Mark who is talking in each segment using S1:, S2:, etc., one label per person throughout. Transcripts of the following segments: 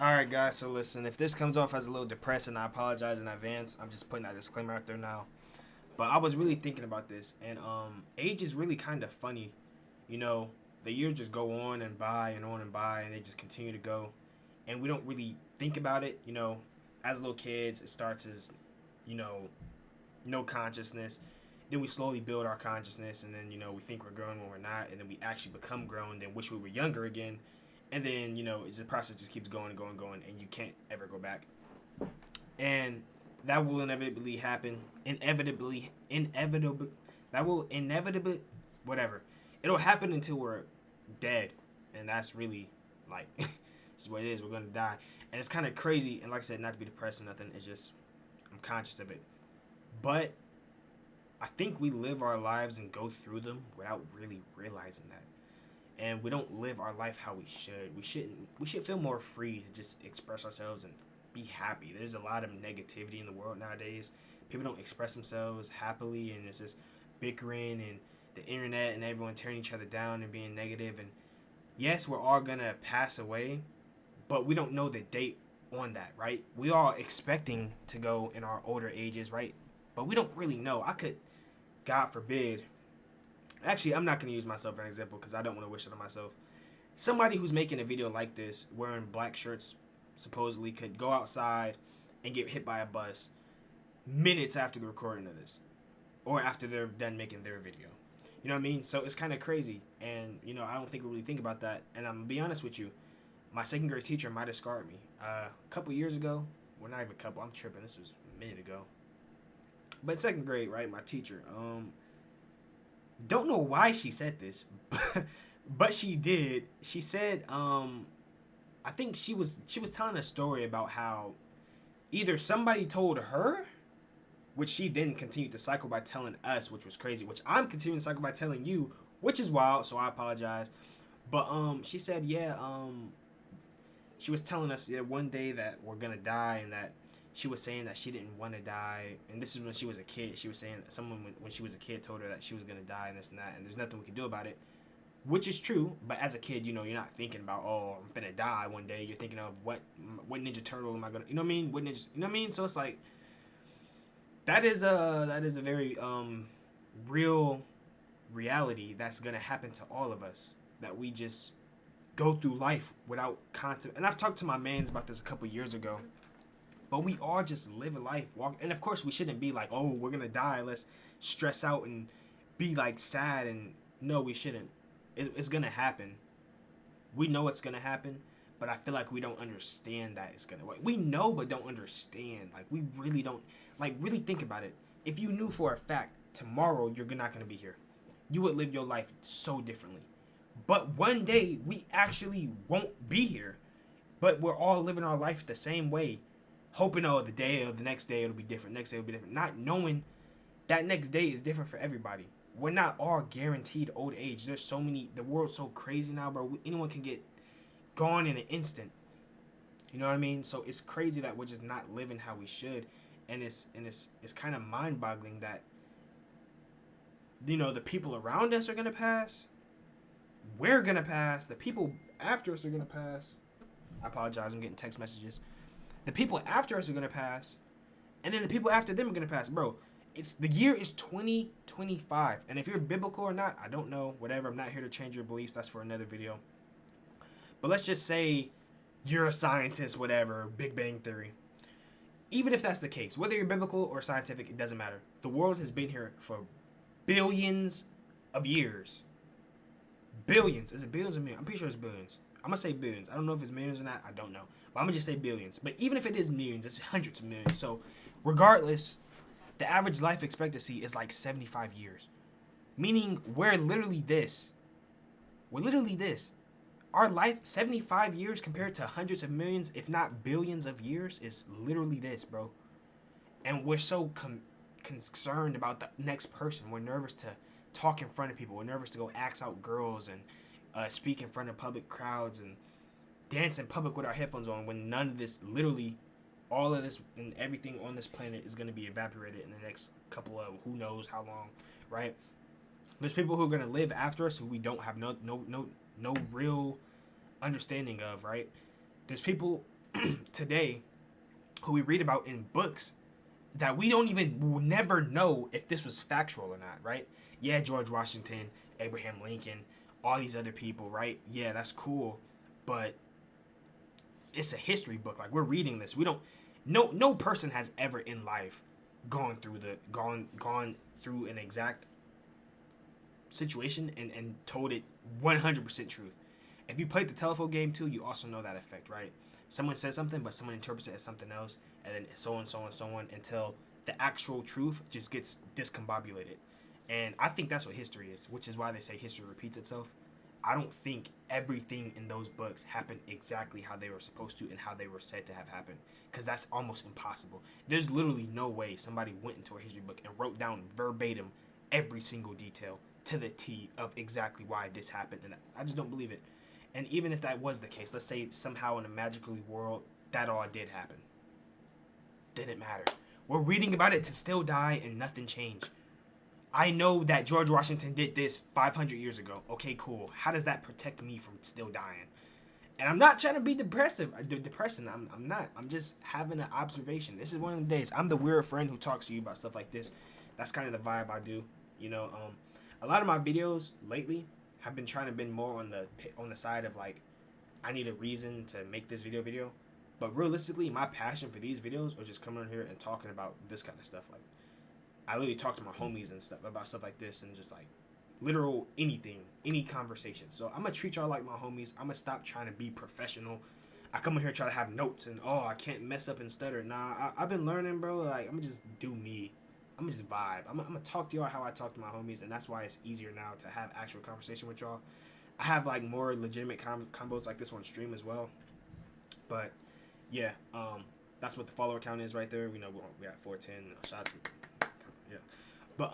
S1: Alright, guys, so listen, if this comes off as a little depressing, I apologize in advance. I'm just putting that disclaimer out there now. But I was really thinking about this, and age is really kind of funny. You know, the years just go on and by and on and by, and they just continue to go. And we don't really think about it. You know, as little kids, it starts as, you know, no consciousness. Then we slowly build our consciousness, and then, you know, we think we're grown when we're not, and then we actually become grown, then wish we were younger again. And then, you know, the process just keeps going and going and going, and you can't ever go back. And that will inevitably happen. Inevitable. That will inevitably, whatever. It'll happen until we're dead. And that's really, like, this is what it is. We're going to die. And it's kind of crazy. And like I said, not to be depressed or nothing. It's just, I'm conscious of it. But I think we live our lives and go through them without really realizing that. And we don't live our life how we should. We should feel more free to just express ourselves and be happy. There's a lot of negativity in the world nowadays. People don't express themselves happily, and it's just bickering and the internet and everyone tearing each other down and being negative. And yes, we're all gonna pass away, but we don't know the date on that, right? We are expecting to go in our older ages, right? But we don't really know. I could, God forbid. Actually, I'm not going to use myself as an example because I don't want to wish it on myself. Somebody who's making a video like this, wearing black shirts, supposedly could go outside and get hit by a bus minutes after the recording of this. Or after they're done making their video. You know what I mean? So it's kind of crazy. And, you know, I don't think we really think about that. And I'm going to be honest with you. My second grade teacher might have scarred me. A couple years ago. Well, not even a couple. I'm tripping. This was a minute ago. But second grade, right? My teacher. Don't know why she said this, but she did. She said, I think she was telling a story about how either somebody told her, which she then continued to cycle by telling us, which was crazy, which I'm continuing to cycle by telling you, which is wild, so I apologize. But she said, yeah, she was telling us one day that we're gonna die, and that she was saying that she didn't want to die, and this is when she was a kid. She was saying that someone, when she was a kid, told her that she was going to die and this and that, and there's nothing we can do about it, which is true. But as a kid, you know, you're not thinking about, oh, I'm going to die one day. You're thinking of what Ninja Turtle am I going to, you know what I mean? What ninja, you know what I mean? So it's like, that is a very real reality that's going to happen to all of us, that we just go through life without content. And I've talked to my mans about this a couple years ago. But we all just live a life, walk, and of course we shouldn't be like, oh, we're gonna die. Let's stress out and be like sad. And no, we shouldn't. It's gonna happen. We know it's gonna happen, but I feel like we don't understand that it's gonna. Like, we know, but don't understand. Like, we really don't. Like, really think about it. If you knew for a fact tomorrow you're not gonna be here, you would live your life so differently. But one day we actually won't be here, but we're all living our life the same way. Hoping, oh, the day or the next day it'll be different. Next day will be different. Not knowing that next day is different for everybody. We're not all guaranteed old age. There's so many. The world's so crazy now, bro. Anyone can get gone in an instant. You know what I mean? So it's crazy that we're just not living how we should, and it's kind of mind-boggling that, you know, the people around us are gonna pass. We're gonna pass. The people after us are gonna pass. I apologize. I'm getting text messages. The people after us are going to pass, and then the people after them are going to pass. Bro, the year is 2025, and if you're biblical or not, I don't know, whatever. I'm not here to change your beliefs. That's for another video. But let's just say you're a scientist, whatever, Big Bang Theory. Even if that's the case, whether you're biblical or scientific, it doesn't matter. The world has been here for billions of years. Billions. Is it billions or millions? I'm pretty sure it's billions. I'm going to say billions. I don't know if it's millions or not. I don't know. But I'm going to just say billions. But even if it is millions, it's hundreds of millions. So regardless, the average life expectancy is like 75 years. Meaning we're literally this. We're literally this. Our life, 75 years compared to hundreds of millions, if not billions of years, is literally this, bro. And we're so concerned about the next person. We're nervous to talk in front of people. We're nervous to go ask out girls and speak in front of public crowds and dance in public with our headphones on, when none of this, literally all of this and everything on this planet is going to be evaporated in the next couple of who knows how long, right? There's people who are going to live after us who we don't have no real understanding of, right? There's people today who we read about in books that we don't even, will never know if this was factual or not, right? Yeah, George Washington, Abraham Lincoln, all these other people, right? Yeah, that's cool, but it's a history book. Like, we're reading this. We don't, no person has ever in life gone through an exact situation and told it 100% truth. If you played the telephone game too, you also know that effect, right? Someone says something, but someone interprets it as something else, and then so on, so on, so on, until the actual truth just gets discombobulated. And I think that's what history is, which is why they say history repeats itself. I don't think everything in those books happened exactly how they were supposed to and how they were said to have happened, because that's almost impossible. There's literally no way somebody went into a history book and wrote down verbatim every single detail to the T of exactly why this happened, and I just don't believe it. And even if that was the case, let's say somehow in a magical world that all did happen, didn't matter. We're reading about it to still die and nothing changed. I know that George Washington did this 500 years ago. Okay, cool. How does that protect me from still dying? And I'm not trying to be depressing. I'm not. I'm just having an observation. This is one of the days. I'm the weird friend who talks to you about stuff like this. That's kind of the vibe I do. You know, a lot of my videos lately have been trying to be more on the side of like, I need a reason to make this video. But realistically, my passion for these videos are just coming on here and talking about this kind of stuff. Like, I literally talk to my homies and stuff about stuff like this, and just like literal anything, any conversation. So I'm gonna treat y'all like my homies. I'm gonna stop trying to be professional. I come in here try to have notes and I can't mess up and stutter. Nah, I've been learning, bro. Like, I'm gonna just do me. I'm gonna just vibe. I'm gonna talk to y'all how I talk to my homies, and that's why it's easier now to have actual conversation with y'all. I have like more legitimate combos like this on stream as well. But yeah, that's what the follower count is right there. We know we got 410. Shout out to yeah, but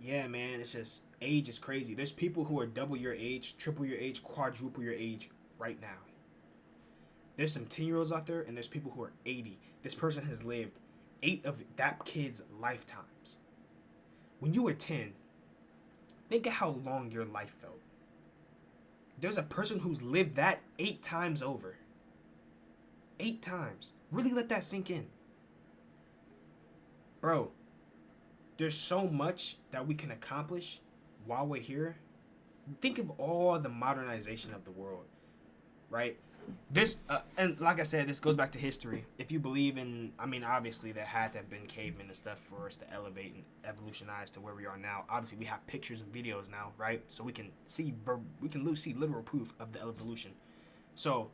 S1: yeah, man, it's just age is crazy. There's people who are double your age, triple your age, quadruple your age right now. There's some 10-year-olds out there, and there's people who are 80. This person has lived 8 of that kid's lifetimes. When you were 10, think of how long your life felt. There's a person who's lived that 8 times over. 8 times. Really let that sink in. Bro, there's so much that we can accomplish while we're here. Think of all the modernization of the world, right? This and like I said, this goes back to history. If you believe in, I mean, obviously there had to have been cavemen and stuff for us to elevate and evolutionize to where we are now. Obviously, we have pictures and videos now, right? So we can see literal proof of the evolution. So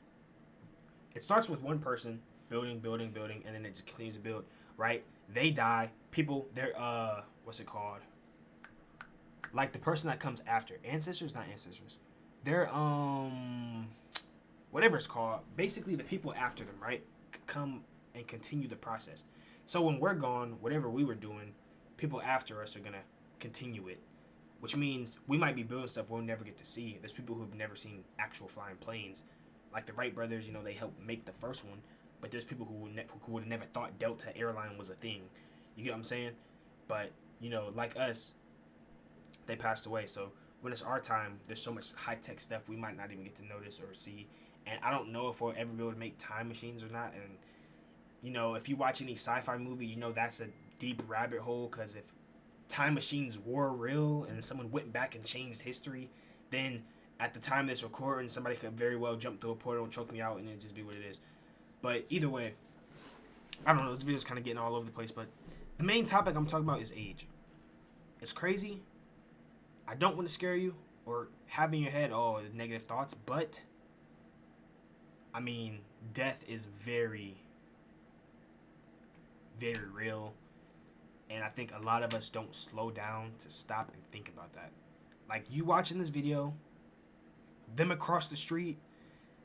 S1: it starts with one person building, and then it just continues to build, right? They die. People, they're what's it called? Like the person that comes after, ancestors, not ancestors. They're whatever it's called. Basically, the people after them, right, come and continue the process. So when we're gone, whatever we were doing, people after us are gonna continue it, which means we might be building stuff we'll never get to see. There's people who've never seen actual flying planes, like the Wright brothers. You know, they helped make the first one, but there's people who would have never thought Delta airline was a thing. You get what I'm saying? But you know, like us, they passed away. So when it's our time, there's so much high tech stuff we might not even get to notice or see. And I don't know if we'll ever be able to make time machines or not. And you know, if you watch any sci-fi movie, you know that's a deep rabbit hole. Because if time machines were real and someone went back and changed history, then at the time this recording, somebody could very well jump through a portal and choke me out, and it just be what it is. But either way, I don't know. This video's kind of getting all over the place, but the main topic I'm talking about is age. It's crazy. I don't want to scare you or have in your head all the negative thoughts, but I mean, death is very, very real. And I think a lot of us don't slow down to stop and think about that. Like, you watching this video, them across the street,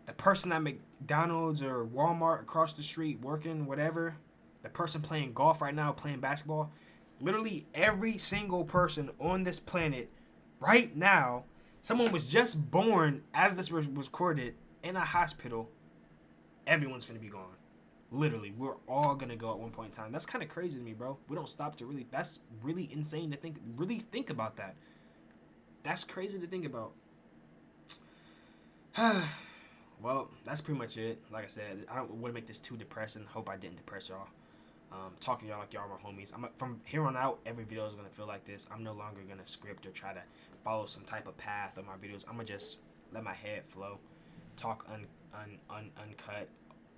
S1: the person at McDonald's or Walmart across the street working, whatever, the person playing golf right now, playing basketball, literally every single person on this planet right now, someone was just born as this was recorded in a hospital. Everyone's finna be gone. Literally, we're all gonna go at one point in time. That's kind of crazy to me, bro. We don't stop to really, that's really insane to think about that. That's crazy to think about. Well, that's pretty much it. Like I said, I don't want to make this too depressing. Hope I didn't depress y'all. Talking to y'all like y'all are my homies. From here on out, every video is gonna feel like this. I'm no longer gonna script or try to follow some type of path of my videos. I'm gonna just let my head flow, talk uncut,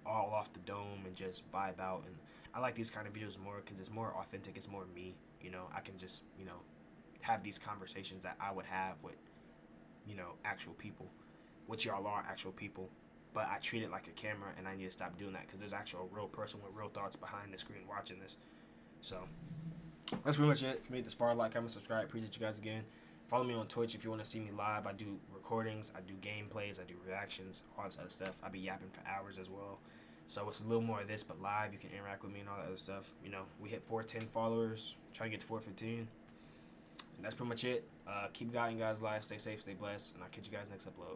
S1: all off the dome, and just vibe out. And I like these kind of videos more because it's more authentic. It's more me. You know, I can just have these conversations that I would have with actual people, which y'all are actual people. But I treat it like a camera, and I need to stop doing that because there's actual real person with real thoughts behind the screen watching this. So that's pretty much it for me this far. Like, comment, subscribe. Appreciate you guys again. Follow me on Twitch if you want to see me live. I do recordings, I do gameplays, I do reactions, all this other stuff. I be yapping for hours as well. So it's a little more of this, but live. You can interact with me and all that other stuff. We hit 410 followers. Trying to get to 415. And that's pretty much it. Keep guiding guys' life. Stay safe, stay blessed, and I'll catch you guys next upload.